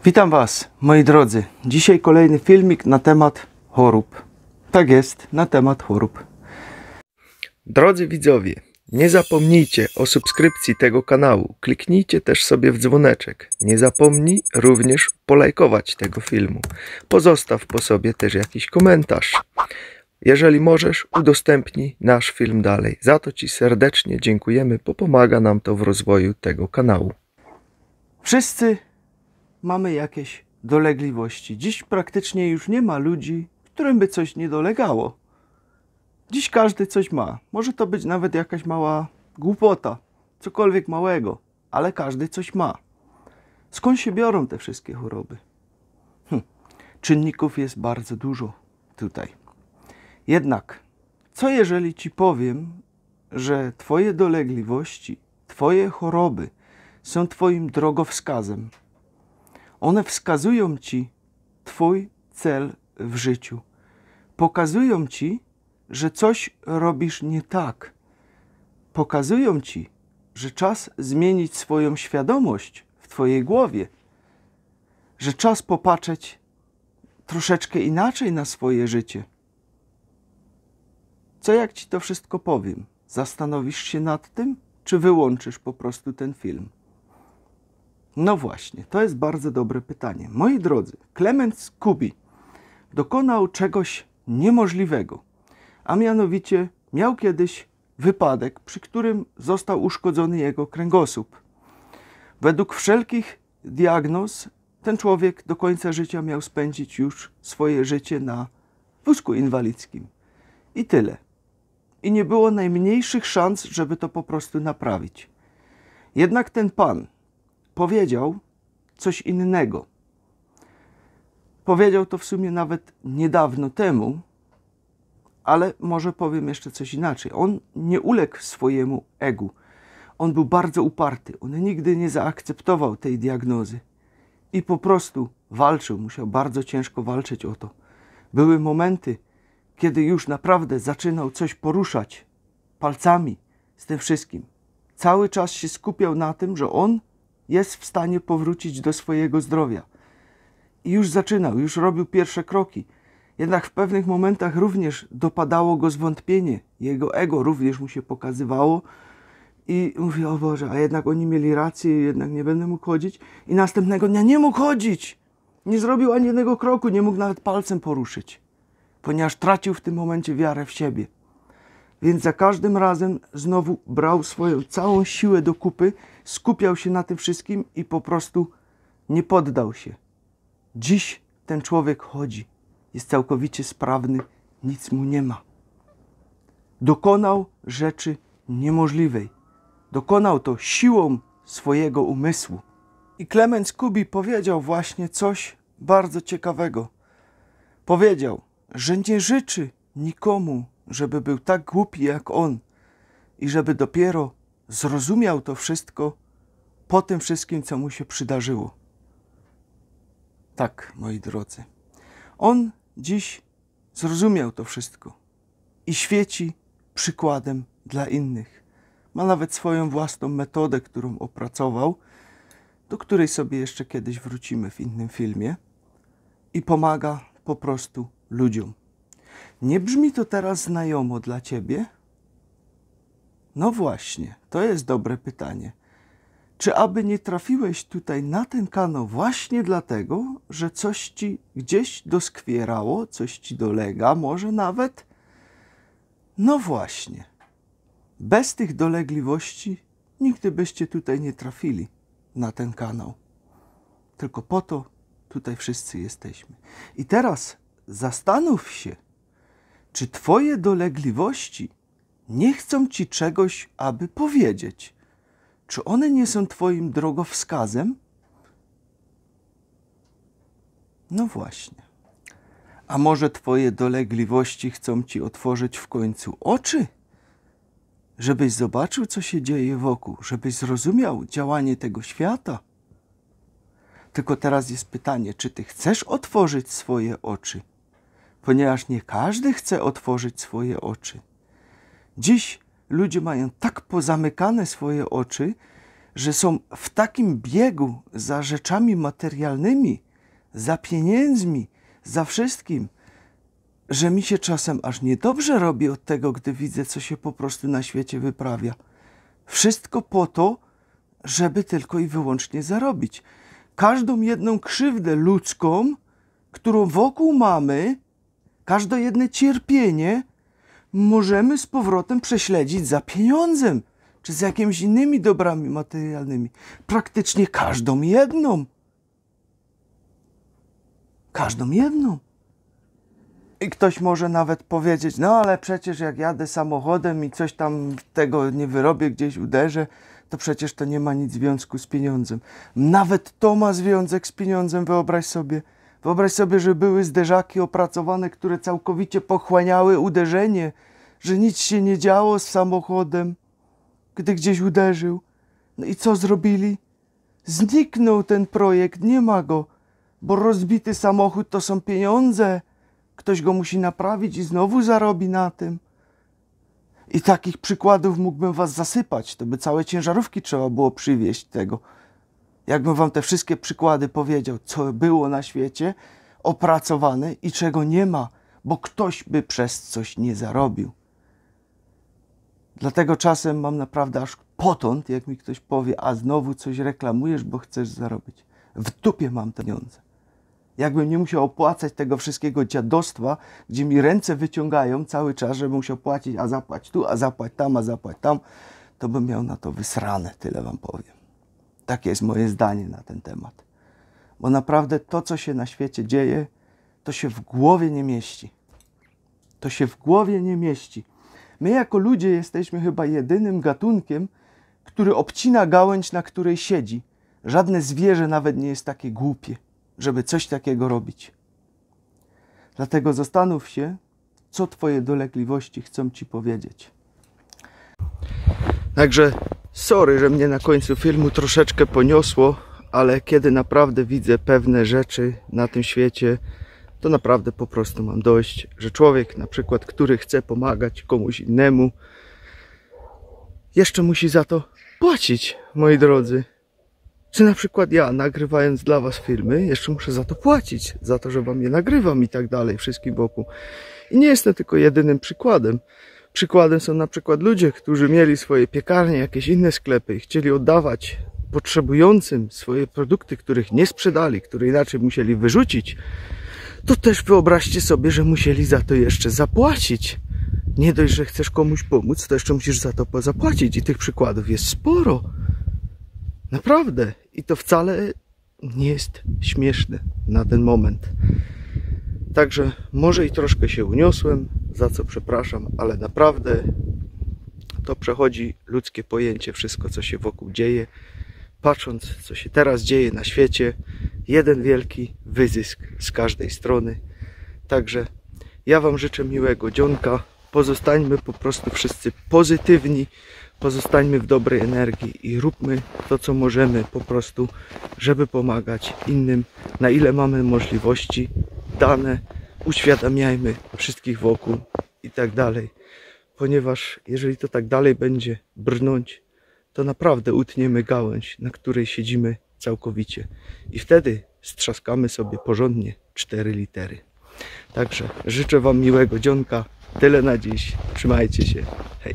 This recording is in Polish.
Witam Was, moi drodzy. Dzisiaj kolejny filmik na temat chorób. Tak jest, na temat chorób. Drodzy widzowie, nie zapomnijcie o subskrypcji tego kanału. Kliknijcie też sobie w dzwoneczek. Nie zapomnij również polajkować tego filmu. Pozostaw po sobie też jakiś komentarz. Jeżeli możesz, udostępnij nasz film dalej. Za to Ci serdecznie dziękujemy, bo pomaga nam to w rozwoju tego kanału. Wszyscy mamy jakieś dolegliwości. Dziś praktycznie już nie ma ludzi, którym by coś nie dolegało. Dziś każdy coś ma. Może to być nawet jakaś mała głupota, cokolwiek małego, ale każdy coś ma. Skąd się biorą te wszystkie choroby? Czynników jest bardzo dużo tutaj. Jednak, co jeżeli Ci powiem, że Twoje dolegliwości, Twoje choroby są Twoim drogowskazem? One wskazują Ci Twój cel w życiu. Pokazują Ci, że coś robisz nie tak. Pokazują Ci, że czas zmienić swoją świadomość w Twojej głowie. Że czas popatrzeć troszeczkę inaczej na swoje życie. Co jak Ci to wszystko powiem? Zastanowisz się nad tym, czy wyłączysz po prostu ten film? No właśnie, to jest bardzo dobre pytanie. Moi drodzy, Klemens Kubi dokonał czegoś niemożliwego, a mianowicie miał kiedyś wypadek, przy którym został uszkodzony jego kręgosłup. Według wszelkich diagnoz ten człowiek do końca życia miał spędzić już swoje życie na wózku inwalidzkim. I tyle. I nie było najmniejszych szans, żeby to po prostu naprawić. Jednak ten pan powiedział coś innego. Powiedział to w sumie nawet niedawno temu, ale może powiem jeszcze coś inaczej. On nie uległ swojemu egu. On był bardzo uparty. On nigdy nie zaakceptował tej diagnozy. I po prostu walczył. Musiał bardzo ciężko walczyć o to. Były momenty, kiedy już naprawdę zaczynał coś poruszać palcami z tym wszystkim. Cały czas się skupiał na tym, że on jest w stanie powrócić do swojego zdrowia. I już zaczynał, już robił pierwsze kroki. Jednak w pewnych momentach również dopadało go zwątpienie. Jego ego również mu się pokazywało. I mówi, o Boże, a jednak oni mieli rację, jednak nie będę mógł chodzić. I następnego dnia nie mógł chodzić. Nie zrobił ani jednego kroku, nie mógł nawet palcem poruszyć. Ponieważ tracił w tym momencie wiarę w siebie. Więc za każdym razem znowu brał swoją całą siłę do kupy, skupiał się na tym wszystkim i po prostu nie poddał się. Dziś ten człowiek chodzi, jest całkowicie sprawny, nic mu nie ma. Dokonał rzeczy niemożliwej. Dokonał to siłą swojego umysłu. I Klemens Kubi powiedział właśnie coś bardzo ciekawego. Powiedział, że nie życzy nikomu, żeby był tak głupi jak on i żeby dopiero zrozumiał to wszystko po tym wszystkim, co mu się przydarzyło. Tak, moi drodzy. On dziś zrozumiał to wszystko i świeci przykładem dla innych. Ma nawet swoją własną metodę, którą opracował, do której sobie jeszcze kiedyś wrócimy w innym filmie i pomaga po prostu ludziom. Nie brzmi to teraz znajomo dla Ciebie? No właśnie, to jest dobre pytanie. Czy aby nie trafiłeś tutaj na ten kanał właśnie dlatego, że coś Ci gdzieś doskwierało, coś Ci dolega, może nawet? No właśnie. Bez tych dolegliwości nigdy byście tutaj nie trafili na ten kanał. Tylko po to tutaj wszyscy jesteśmy. I teraz zastanów się, czy Twoje dolegliwości nie chcą Ci czegoś, aby powiedzieć? Czy one nie są Twoim drogowskazem? No właśnie. A może Twoje dolegliwości chcą Ci otworzyć w końcu oczy? Żebyś zobaczył, co się dzieje wokół, żebyś zrozumiał działanie tego świata? Tylko teraz jest pytanie, czy Ty chcesz otworzyć swoje oczy? Ponieważ nie każdy chce otworzyć swoje oczy. Dziś ludzie mają tak pozamykane swoje oczy, że są w takim biegu za rzeczami materialnymi, za pieniędzmi, za wszystkim, że mi się czasem aż niedobrze robi od tego, gdy widzę, co się po prostu na świecie wyprawia. Wszystko po to, żeby tylko i wyłącznie zarobić. Każdą jedną krzywdę ludzką, którą wokół mamy, każde jedno cierpienie możemy z powrotem prześledzić za pieniądzem, czy z jakimiś innymi dobrami materialnymi. Praktycznie każdą jedną. Każdą jedną. I ktoś może nawet powiedzieć, no ale przecież jak jadę samochodem i coś tam tego nie wyrobię, gdzieś uderzę, to przecież to nie ma nic związku z pieniądzem. Nawet to ma związek z pieniądzem, wyobraź sobie. Wyobraź sobie, że były zderzaki opracowane, które całkowicie pochłaniały uderzenie, że nic się nie działo z samochodem, gdy gdzieś uderzył. No i co zrobili? Zniknął ten projekt, nie ma go, bo rozbity samochód to są pieniądze. Ktoś go musi naprawić i znowu zarobi na tym. I takich przykładów mógłbym was zasypać. To by całe ciężarówki trzeba było przywieźć tego. Jakbym wam te wszystkie przykłady powiedział, co było na świecie opracowane i czego nie ma, bo ktoś by przez coś nie zarobił. Dlatego czasem mam naprawdę aż potąd, jak mi ktoś powie, a znowu coś reklamujesz, bo chcesz zarobić. W dupie mam te pieniądze. Jakbym nie musiał opłacać tego wszystkiego dziadostwa, gdzie mi ręce wyciągają cały czas, żebym musiał płacić, a zapłać tu, a zapłać tam, a zapłać tam, to bym miał na to wysrane, tyle wam powiem. Takie jest moje zdanie na ten temat. Bo naprawdę to, co się na świecie dzieje, to się w głowie nie mieści. To się w głowie nie mieści. My jako ludzie jesteśmy chyba jedynym gatunkiem, który obcina gałęź, na której siedzi. Żadne zwierzę nawet nie jest takie głupie, żeby coś takiego robić. Dlatego zastanów się, co twoje dolegliwości chcą ci powiedzieć. Także sorry, że mnie na końcu filmu troszeczkę poniosło, ale kiedy naprawdę widzę pewne rzeczy na tym świecie, to naprawdę po prostu mam dość, że człowiek na przykład, który chce pomagać komuś innemu, jeszcze musi za to płacić, moi drodzy. Czy na przykład ja, nagrywając dla was filmy, jeszcze muszę za to płacić, za to, że wam je nagrywam i tak dalej, wszystkim wokół. I nie jestem tylko jedynym przykładem. Przykładem są na przykład ludzie, którzy mieli swoje piekarnie, jakieś inne sklepy i chcieli oddawać potrzebującym swoje produkty, których nie sprzedali, które inaczej musieli wyrzucić. To też wyobraźcie sobie, że musieli za to jeszcze zapłacić. Nie dość, że chcesz komuś pomóc, to jeszcze musisz za to zapłacić. I tych przykładów jest sporo. Naprawdę. I to wcale nie jest śmieszne na ten moment. Także może i troszkę się uniosłem, za co przepraszam, ale naprawdę to przechodzi ludzkie pojęcie, wszystko co się wokół dzieje. Patrząc, co się teraz dzieje na świecie, jeden wielki wyzysk z każdej strony. Także ja wam życzę miłego dzionka. Pozostańmy po prostu wszyscy pozytywni, pozostańmy w dobrej energii i róbmy to, co możemy po prostu, żeby pomagać innym, na ile mamy możliwości dane, uświadamiajmy wszystkich wokół i tak dalej. Ponieważ jeżeli to tak dalej będzie brnąć, to naprawdę utniemy gałąź, na której siedzimy całkowicie. I wtedy strzaskamy sobie porządnie 4 litery. Także życzę wam miłego dzionka. Tyle na dziś. Trzymajcie się. Hej.